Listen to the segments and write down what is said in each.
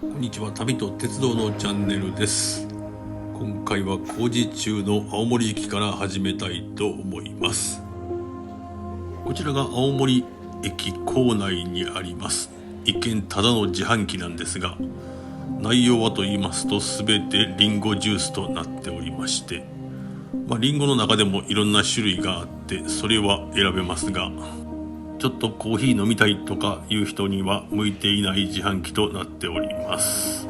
こんにちは、旅と鉄道のチャンネルです。今回は工事中の青森駅から始めたいと思います。こちらが青森駅構内にあります一見ただの自販機なんですが、内容はと言いますと全てリンゴジュースとなっておりまして、リンゴの中でもいろんな種類があってそれは選べますが、ちょっとコーヒー飲みたいとかいう人には向いていない自販機となっております。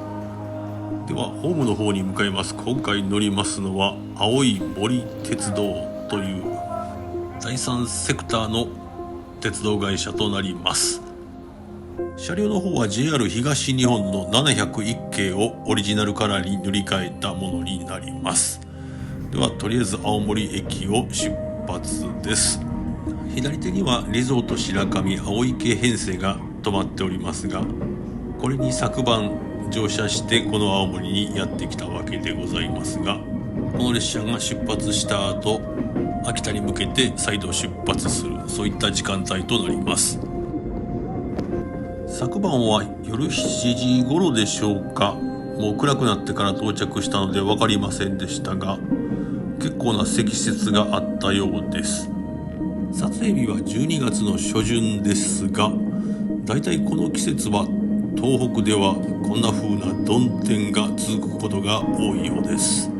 ではホームの方に向かいます。今回乗りますのは青い森鉄道という第三セクターの鉄道会社となります。車両の方は JR 東日本の701系をオリジナルカラーに塗り替えたものになります。ではとりあえず青森駅を出発です。左手にはリゾート白神青池編成が止まっておりますが、これに昨晩乗車してこの青森にやってきたわけでございますが、この列車が出発した後秋田に向けて再度出発する、そういった時間帯となります。昨晩は夜7時頃でしょうか、もう暗くなってから到着したので分かりませんでしたが、結構な積雪があったようです。撮影日は12月の初旬ですが、だいたいこの季節は東北ではこんな風な曇天が続くことが多いようです。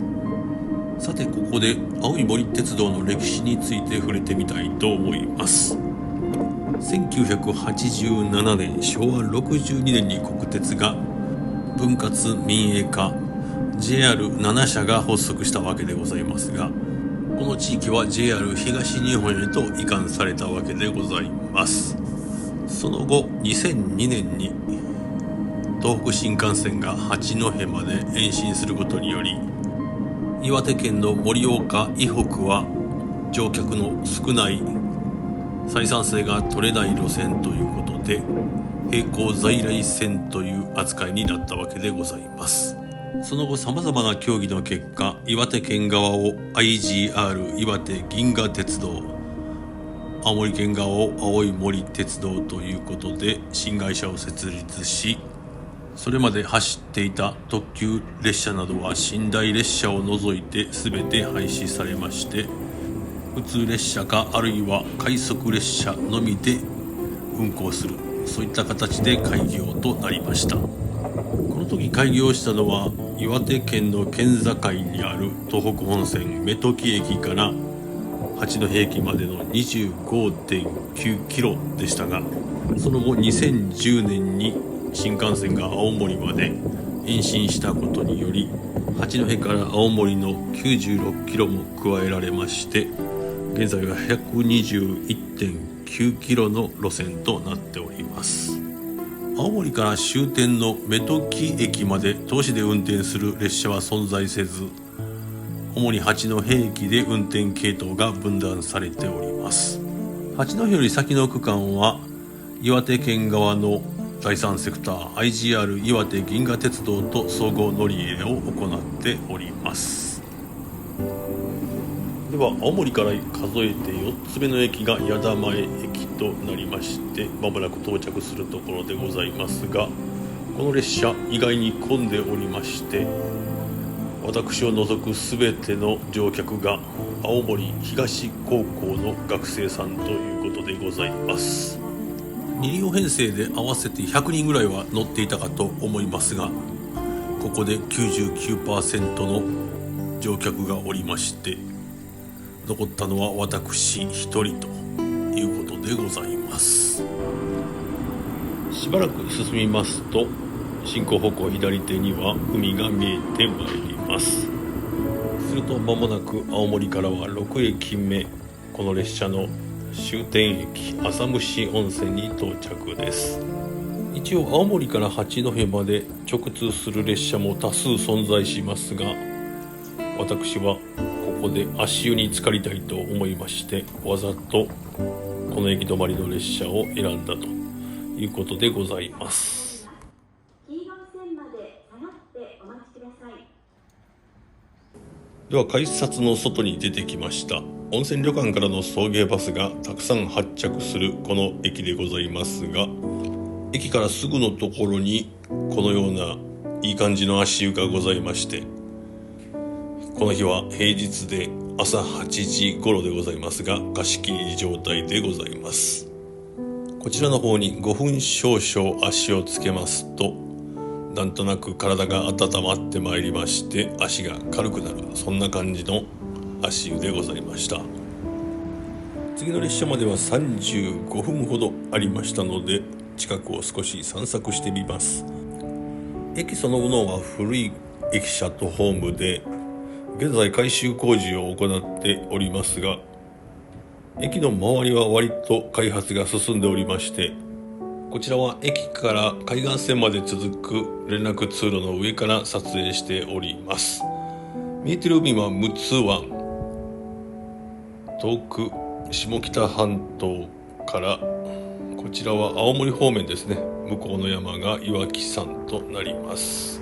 さてここで青い森鉄道の歴史について触れてみたいと思います。1987年昭和62年に国鉄が分割民営化 JR7 社が発足したわけでございますが、この地域は JR 東日本へと移管されたわけでございます。その後2002年に東北新幹線が八戸まで延伸することにより、岩手県の盛岡以北は乗客の少ない採算性が取れない路線ということで並行在来線という扱いになったわけでございます。その後様々な協議の結果、岩手県側を IGR 岩手銀河鉄道、青森県側を青い森鉄道ということで新会社を設立し、それまで走っていた特急列車などは寝台列車を除いて全て廃止されまして、普通列車かあるいは快速列車のみで運行する、そういった形で開業となりました。この時開業したのは岩手県の県境にある東北本線目時駅から八戸駅までの 25.9 キロでしたが、その後2010年に新幹線が青森まで延伸したことにより八戸から青森の96キロも加えられまして、現在は 121.9 キロの路線となっております。青森から終点の目時駅まで都市で運転する列車は存在せず、主に八戸駅で運転系統が分断されております。八戸より先の区間は岩手県側の第三セクター IGR 岩手銀河鉄道と総合乗り入れを行っております。では青森から数えて4つ目の駅が矢田前駅となりまして、まもなく到着するところでございますが、この列車意外に混んでおりまして、私を除く全ての乗客が青森東高校の学生さんということでございます。2両編成で合わせて100人ぐらいは乗っていたかと思いますが、ここで 99% の乗客がおりまして、残ったのは私一人ということでございます。しばらく進みますと進行方向左手には海が見えてまいります。すると間もなく青森からは6駅目、この列車の終点駅浅虫温泉に到着です。一応青森から八戸まで直通する列車も多数存在しますが、私はここで足湯に浸かりたいと思いまして、わざとこの駅止まりの列車を選んだということでございます。では改札の外に出てきました。温泉旅館からの送迎バスがたくさん発着するこの駅でございますが、駅からすぐのところにこのようないい感じの足湯がございまして、この日は平日で朝8時頃でございますが、貸し切り状態でございます。こちらの方に5分少々足をつけますと、なんとなく体が温まってまいりまして、足が軽くなる、そんな感じの足湯でございました。次の列車までは35分ほどありましたので、近くを少し散策してみます。駅そのものは古い駅舎とホームで、現在改修工事を行っておりますが、駅の周りは割と開発が進んでおりまして、こちらは駅から海岸線まで続く連絡通路の上から撮影しております。見えてる海は陸奥湾、遠く下北半島からこちらは青森方面ですね。向こうの山が岩木山となります。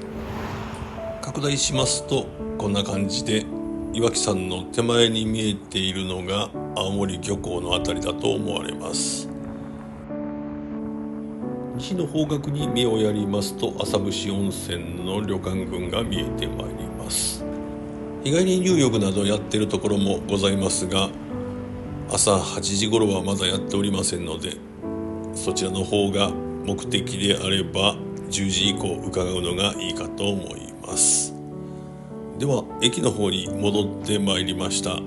拡大しますとこんな感じで、岩木山の手前に見えているのが青森漁港のあたりだと思われます。西の方角に目をやりますと、浅伏温泉の旅館群が見えてまいります。日帰り入浴などやってるところもございますが、朝8時頃はまだやっておりませんので、そちらの方が目的であれば10時以降伺うのがいいかと思います。では駅の方に戻ってまいりました。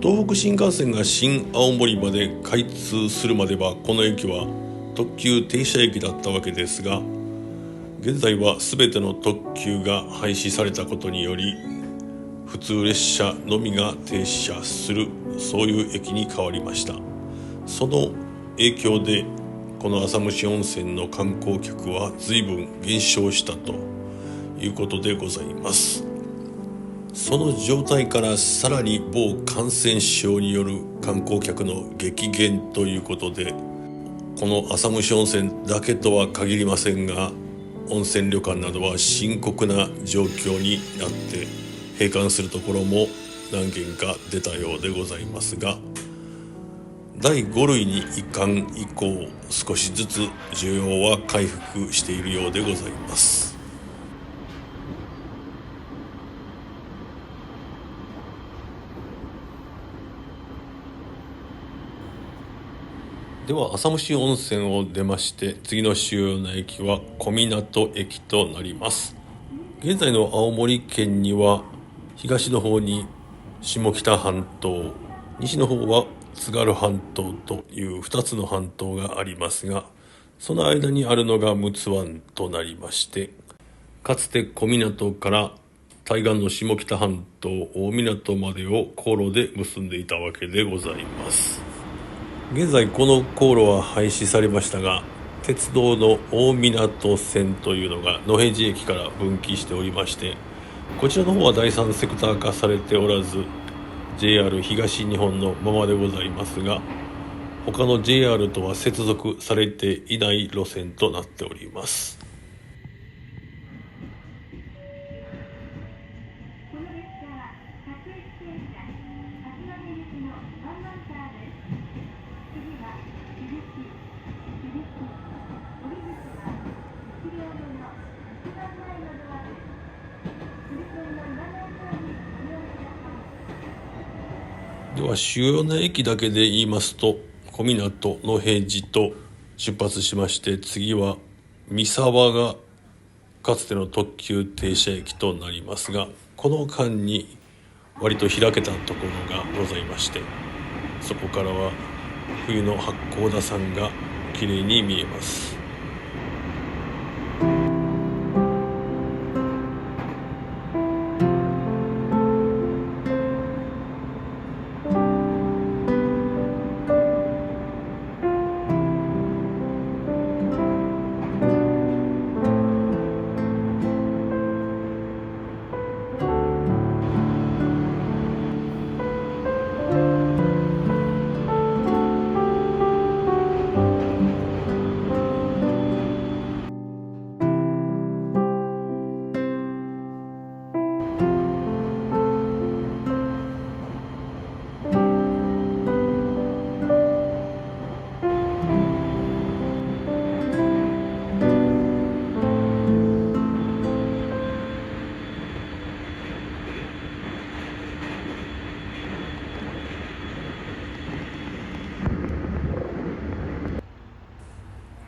東北新幹線が新青森まで開通するまでは、この駅は特急停車駅だったわけですが、現在は全ての特急が廃止されたことにより、普通列車のみが停車する、そういう駅に変わりました。その影響でこの浅虫温泉の観光客は随分減少したということでございます。その状態からさらに某感染症による観光客の激減ということで、この浅虫温泉だけとは限りませんが、温泉旅館などは深刻な状況になって閉館するところも何軒か出たようでございますが、第5類に移管以降、少しずつ需要は回復しているようでございます。では浅虫温泉を出まして、次の主要な駅は小湊駅となります。現在の青森県には東の方に下北半島、西の方は津軽半島という2つの半島がありますが、その間にあるのが陸奥湾となりまして、かつて小湊から対岸の下北半島大湊までを航路で結んでいたわけでございます。現在この航路は廃止されましたが、鉄道の大湊線というのが野辺地駅から分岐しておりまして、こちらの方は第三セクター化されておらず JR 東日本のままでございますが、他の JR とは接続されていない路線となっております。では主要な駅だけで言いますと、小湊、野辺地と出発しまして、次は三沢がかつての特急停車駅となりますが、この間に割と開けたところがございまして、そこからは冬の八甲田山がきれいに見えます。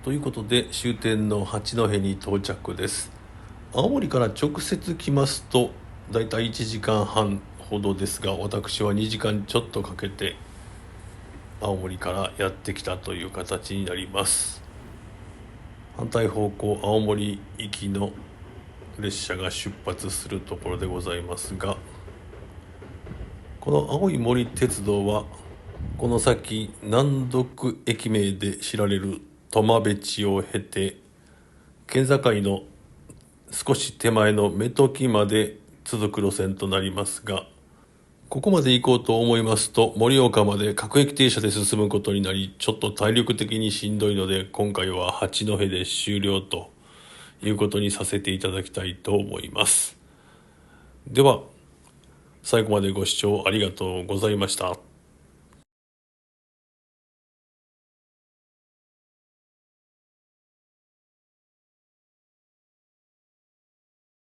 ということで終点の八戸に到着です。青森から直接来ますとだいたい1時間半ほどですが、私は2時間ちょっとかけて青森からやってきたという形になります。反対方向青森行きの列車が出発するところでございますが、この青い森鉄道はこの先難読駅名で知られる苫部地を経て県境の少し手前の目時まで続く路線となりますが、ここまで行こうと思いますと盛岡まで各駅停車で進むことになり、ちょっと体力的にしんどいので今回は八戸で終了ということにさせていただきたいと思います。では最後までご視聴ありがとうございました。